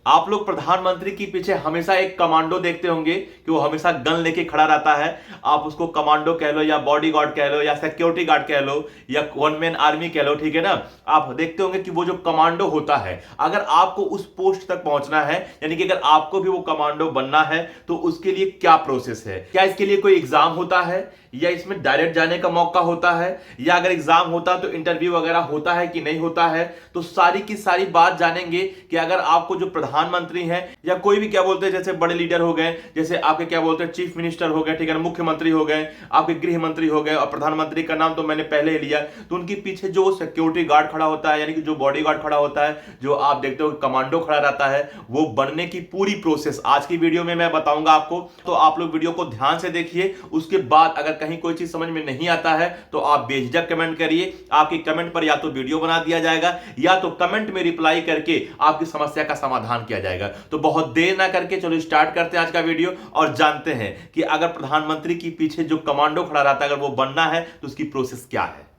आप लोग प्रधानमंत्री के पीछे हमेशा एक कमांडो देखते होंगे कि वो हमेशा गन लेके खड़ा रहता है। आप उसको कमांडो कह लो या बॉडीगार्ड कह लो या सिक्योरिटी गार्ड कह लो या वन मैन आर्मी कह लो, ठीक है ना। आप देखते होंगे कि वो जो कमांडो होता है, अगर आपको उस पोस्ट तक पहुंचना है, यानी कि अगर आपको भी वो कमांडो बनना है, तो उसके लिए क्या प्रोसेस है, क्या इसके लिए कोई एग्जाम होता है या इसमें डायरेक्ट जाने का मौका होता है, या अगर एग्जाम होता तो इंटरव्यू वगैरह होता है कि नहीं होता है। तो सारी की सारी बात जानेंगे कि अगर आपको जो प्रधानमंत्री हैं या कोई भी क्या बोलते हैं, जैसे बड़े लीडर हो गए, जैसे आपके क्या बोलते हैं चीफ मिनिस्टर हो गए, ठीक है ना, मुख्यमंत्री हो गए, आपके गृह मंत्री हो गए, और प्रधानमंत्री का नाम तो मैंने पहले ही लिया, तो उनके पीछे जो सिक्योरिटी गार्ड खड़ा होता है, यानी कि जो बॉडी गार्ड खड़ा होता है, जो आप देखते हो कमांडो खड़ा रहता है, वो बनने की पूरी प्रोसेस आज की वीडियो में मैं बताऊंगा आपको। तो आप लोग वीडियो को ध्यान से देखिए। उसके बाद अगर कहीं कोई चीज समझ में नहीं आता है तो आप बेझिझक कमेंट करिए। आपकी कमेंट पर या तो वीडियो बना दिया जाएगा या तो कमेंट में रिप्लाई करके आपकी समस्या का समाधान किया जाएगा। तो बहुत देर ना करके चलो स्टार्ट करते हैं आज का वीडियो और जानते हैं कि अगर प्रधानमंत्री के पीछे जो कमांडो खड़ा रहता है, अगर वो बनना है तो उसकी प्रोसेस क्या है।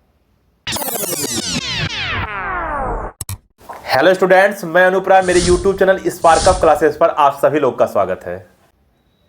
हेलो स्टूडेंट्स, मैं अनुप राय, मेरे YouTube channel spark of classes पर आप सभी लोग का स्वागत है।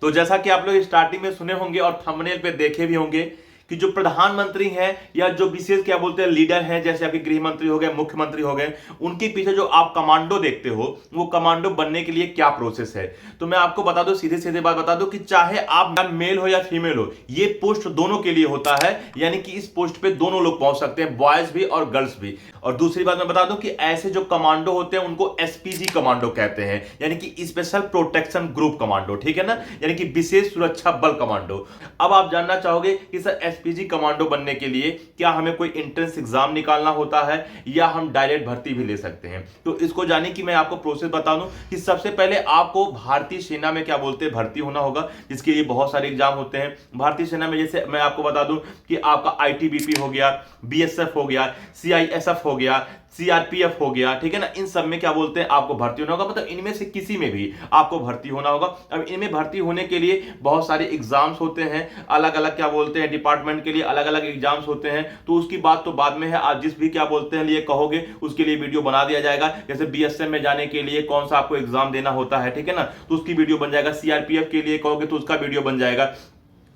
तो जैसा कि आप लोग स्टार्टिंग में सुने होंगे और थंबनेल पे देखे भी होंगे कि जो प्रधानमंत्री हैं या जो विशेष क्या बोलते हैं लीडर हैं, जैसे आपके गृह मंत्री हो गए, मुख्यमंत्री हो गए, उनके पीछे जो आप कमांडो देखते हो, वो कमांडो बनने के लिए क्या प्रोसेस है। तो मैं आपको बता दूं, सीधे सीधे बात बता दूं कि चाहे आप मेल हो या फीमेल हो, ये पोस्ट दोनों के लिए होता है, यानी कि इस पोस्ट पे दोनों लोग पहुंच सकते हैं, बॉयज भी और गर्ल्स भी। और दूसरी बात मैं बता दूं कि ऐसे जो कमांडो होते हैं उनको एसपीजी कमांडो कहते हैं, यानी कि स्पेशल प्रोटेक्शन ग्रुप कमांडो, ठीक है ना, यानी कि विशेष सुरक्षा बल कमांडो। अब आप जानना चाहोगे कि सर एसपीजी कमांडो बनने के लिए क्या हमें कोई एंट्रेंस एग्जाम निकालना होता है या हम डायरेक्ट भर्ती भी ले सकते हैं। तो इसको जाने की मैं आपको प्रोसेस बता दूं कि सबसे पहले आपको भारतीय सेना में क्या बोलते हैं भर्ती होना होगा, जिसके लिए बहुत सारे एग्जाम होते हैं। भारतीय सेना में जैसे मैं आपको बता दूं कि आपका आईटीबीपी हो गया, बीएसएफ हो गया, सीआईएसएफ हो गया, सीआरपीएफ हो गया, ठीक है ना, इन सब में क्या बोलते हैं आपको भर्ती होना होगा, मतलब इनमें से किसी में भी आपको भर्ती होना होगा। अब इनमें भर्ती होने के लिए बहुत सारे एग्जाम्स होते हैं, अलग अलग क्या बोलते हैं डिपार्टमेंट के लिए अलग अलग एग्जाम्स होते हैं। तो उसकी बात तो बाद में है, आप जिस भी क्या बोलते हैं लिए कहोगे उसके लिए वीडियो बना दिया जाएगा। जैसे बीएसएफ में जाने के लिए कौन सा आपको एग्जाम देना होता है, ठीक है ना, तो उसकी वीडियो बन जाएगा। सीआरपीएफ के लिए कहोगे तो उसका वीडियो बन जाएगा।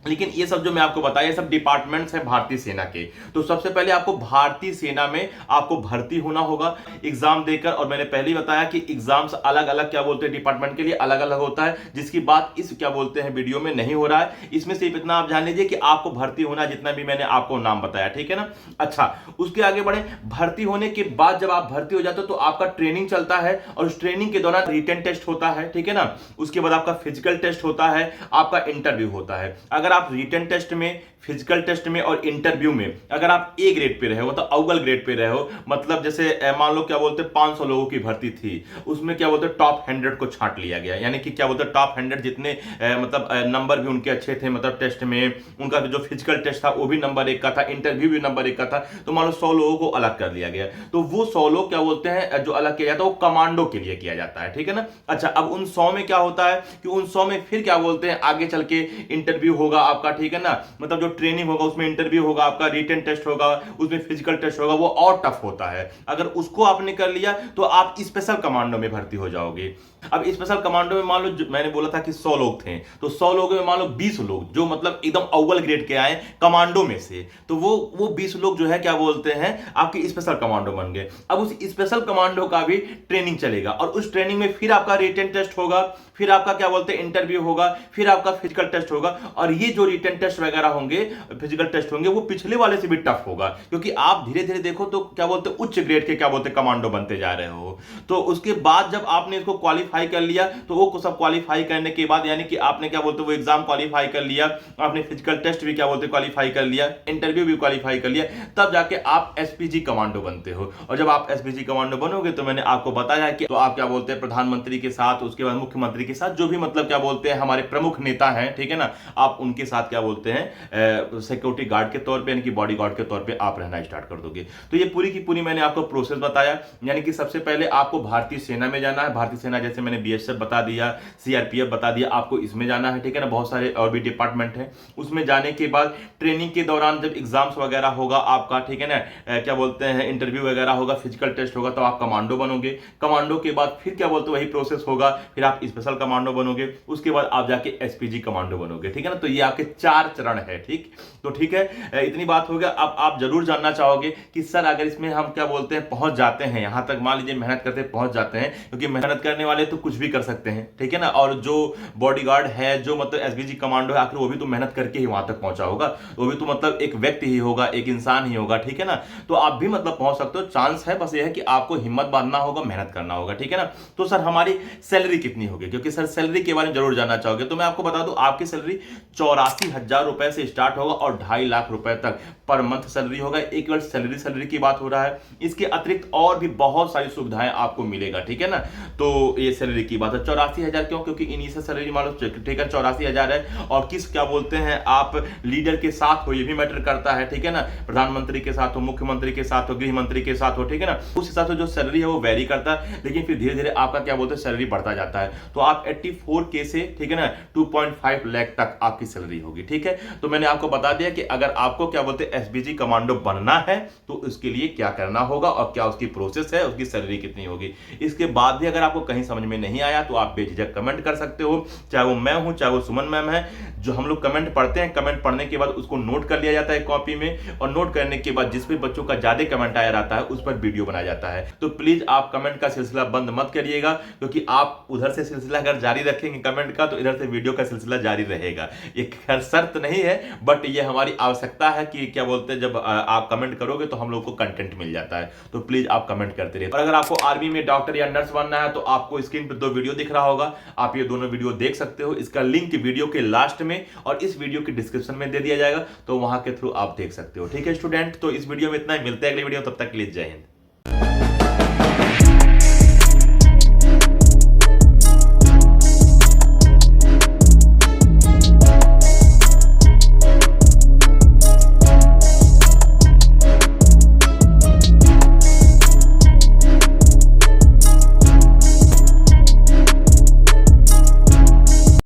लेकिन ये सब जो मैं आपको बताया, ये सब डिपार्टमेंट्स हैं भारतीय सेना के। तो सबसे पहले आपको भारतीय सेना में आपको भर्ती होना होगा एग्जाम देकर। और मैंने पहले ही बताया कि एग्जाम्स अलग अलग क्या बोलते हैं डिपार्टमेंट के लिए अलग अलग होता है, जिसकी बात इस क्या बोलते हैं वीडियो में नहीं हो रहा है। इसमें सिर्फ इतना आप जान लीजिए कि आपको भर्ती होना, जितना भी मैंने आपको नाम बताया, ठीक है ना। अच्छा, उसके आगे बढ़े। भर्ती होने के बाद जब आप भर्ती हो जाते हो तो आपका ट्रेनिंग चलता है और उस ट्रेनिंग के दौरान रिटन टेस्ट होता है, ठीक है ना। उसके बाद आपका फिजिकल टेस्ट होता है, आपका इंटरव्यू होता है। अगर आप रिटन टेस्ट में, फिजिकल टेस्ट में और इंटरव्यू में अगर आप ए ग्रेड पे रहे हो, तो अव्वल ग्रेड पे रहे हो, मतलब जैसे मान लो क्या बोलते हैं 500 लोगों की भर्ती थी, उसमें क्या बोलते हैं टॉप 100 को छांट लिया गया, यानी कि क्या बोलते हैं टॉप 100 जितने मतलब नंबर भी उनके अच्छे थे, मतलब टेस्ट में उनका जो फिजिकल टेस्ट था वो भी नंबर 1 का था, इंटरव्यू भी नंबर 1 का था, तो मान लो 100 लोगों को अलग कर लिया गया। तो वो 100 लोग क्या बोलते हैं जो अलग किया जाता है वो कमांडो के लिए किया जाता है, ठीक है ना। अच्छा, अब उन 100 में क्या होता है कि उन 100 में फिर क्या बोलते हैं आगे चल के इंटरव्यू होगा आपका, ठीक है ना, मतलब जो ट्रेनिंग होगा उसमें इंटरव्यू होगा, आपका रिटन टेस्ट होगा, उसमें फिजिकल टेस्ट होगा, वो और टफ होता है। अगर उसको आपने कर लिया तो आप स्पेशल कमांडो में भर्ती हो जाओगे। अब स्पेशल कमांडो में मान लो मैंने बोला था कि 100 लोग थे, तो 100 लोगों में मान लो 20 लोग जो मतलब एकदम अव्वल ग्रेड के आए कमांडो में से, तो वो 20 लोग जो है क्या बोलते हैं आपके स्पेशल कमांडो बन गए। अब उस स्पेशल कमांडो का भी ट्रेनिंग चलेगा और उस ट्रेनिंग में फिर आपका रिटन टेस्ट होगा, फिर आपका क्या बोलते हैं इंटरव्यू होगा, फिर आपका फिजिकल टेस्ट होगा। और ये जो रिटन टेस्ट वगैरह होंगे, फिजिकल टेस्ट होंगे, वो पिछले वाले से भी टफ होगा, क्योंकि आप धीरे धीरे देखो तो क्या बोलते हैं उच्च ग्रेड के क्या बोलते हैं कमांडो बनते जा रहे हो। तो उसके बाद जब आपने इसको क्वालिफाई कर लिया, तो वो सब क्वालिफाई करने के बाद यानी कि आपने क्या बोलते हैं वो एग्जाम क्वालिफाई कर लिया, आपने फिजिकल टेस्ट भी क्या बोलते हैं क्वालिफाई कर लिया, इंटरव्यू भी क्वालिफाई कर लिया, तब जाके आप एसपीजी कमांडो बनते हो। और जब आप एसपीजी कमांडो बनोगे तो मैंने आपको बताया कि तो आप क्या बोलते हैं प्रधानमंत्री के साथ, उसके बाद मुख्यमंत्री के साथ, जो भी मतलब क्या बोलते हैं हमारे प्रमुख नेता हैं, ठीक है ना, आप उनके उनके साथ क्या बोलते हैं सिक्योरिटी गार्ड के तौर पे, यानी कि बॉडी गार्ड के तौर पे आप रहना स्टार्ट कर दोगे। तो ये पूरी की पूरी मैंने आपको प्रोसेस बताया, यानी कि सबसे पहले आपको भारतीय सेना में जाना है। भारतीय सेना जैसे मैंने बीएसएफ बता दिया, सीआरपीएफ बता दिया, आपको इसमें जाना है, ठीक है ना। बहुत सारे और भी डिपार्टमेंट है। उसमें जाने के बाद ट्रेनिंग के दौरान जब एग्जाम्स वगैरह होगा आपका, ठीक है ना, क्या बोलते हैं इंटरव्यू वगैरह होगा, फिजिकल टेस्ट होगा, तो आप कमांडो बनोगे। कमांडो के बाद फिर क्या बोलते हैं वही प्रोसेस होगा, फिर आप स्पेशल कमांडो बनोगे, उसके बाद आप जाके एसपीजी कमांडो बनोगे, ठीक है ना। तो ये आपके 4 चरण है, ठीक। तो ठीक है, इतनी बात हो गया। अब आप जरूर जानना चाहोगे कि सर अगर इसमें हम क्या बोलते हैं पहुंच जाते हैं, यहां तक मान लीजिए मेहनत करते पहुंच जाते हैं, क्योंकि मेहनत करने वाले तो कुछ भी कर सकते हैं, ठीक है ना। और जो बॉडीगार्ड है, जो मतलब एसपीजी कमांडो है, आखिर वो भी तो मेहनत करके ही वहां तक पहुंचा होगा, वो भी तो मतलब एक व्यक्ति ही होगा, एक इंसान ही होगा, ठीक है ना। तो आप भी मतलब पहुंच सकते हो, चांस है, बस ये है कि आपको हिम्मत बांधना होगा, मेहनत करना होगा, ठीक है ना। तो सर हमारी सैलरी कितनी होगी, क्योंकि सर सैलरी के बारे में जरूर जानना चाहोगे, तो मैं आपको बता दूं आपकी सैलरी 84,000 रुपए से स्टार्ट होगा और 2.5 लाख रुपए तक पर मंथ सैलरी होगा। एक बार सैलरी की बात हो रहा है, इसके अतिरिक्त और भी बहुत सारी सुविधाएं आपको मिलेगा, ठीक है ना। तो ये सैलरी की बात है। 84,000 क्यों, क्योंकि इनिशियल सैलरी मान लो ठीक है 84,000 है, और किस क्या बोलते हैं आप लीडर के साथ हो, ये भी मैटर करता है, ठीक है ना। प्रधानमंत्री के साथ हो, मुख्यमंत्री के साथ हो, गृह मंत्री के साथ हो, ठीक है ना। उस हिसाब से जो सैलरी है वो वेरी करता है, लेकिन फिर धीरे धीरे आपका क्या बोलते हैं सैलरी बढ़ता जाता है। तो आप 84K से, ठीक है ना, 2.5 लाख तक आपकी सैलरी होगी, ठीक है। तो मैंने आपको बता दिया कि अगर आपको क्या बोलते हैं एसपीजी कमांडो बनना है तो उसके लिए क्या करना होगा और क्या उसकी प्रोसेस है, उसकी सैलरी कितनी होगी। इसके बाद भी अगर आपको कहीं समझ में नहीं आया तो आप बेझिझक कमेंट कर सकते हो, चाहे वो मैं हूं चाहे वो सुमन मैम है। जो हम लोग कमेंट पढ़ते हैं, कमेंट पढ़ने के बाद उसको नोट कर लिया जाता है कॉपी में, और नोट करने के बाद जिस भी बच्चों का ज्यादा कमेंट आया रहता है उस पर वीडियो बनाया जाता है। तो प्लीज आप कमेंट का सिलसिला बंद मत करिएगा, क्योंकि आप उधर से सिलसिला अगर जारी रखेंगे कमेंट का तो इधर से वीडियो का सिलसिला जारी रहेगा। ये खैर शर्त नहीं है, बट ये हमारी आवश्यकता है कि क्या बोलते हैं जब आप कमेंट करोगे तो हम लोग को कंटेंट मिल जाता है। तो प्लीज आप कमेंट करते रहिए। और अगर आपको आर्मी में डॉक्टर या नर्स बनना है तो आपको स्क्रीन पर 2 वीडियो दिख रहा होगा, आप ये दोनों वीडियो देख सकते हो। इसका लिंक वीडियो के लास्ट में और इस वीडियो के डिस्क्रिप्शन में दे दिया जाएगा, तो वहां के थ्रू आप देख सकते हो, ठीक है स्टूडेंट। तो इस वीडियो में इतना ही, मिलते हैं अगले वीडियो, तब तक के लिए जय हिंद।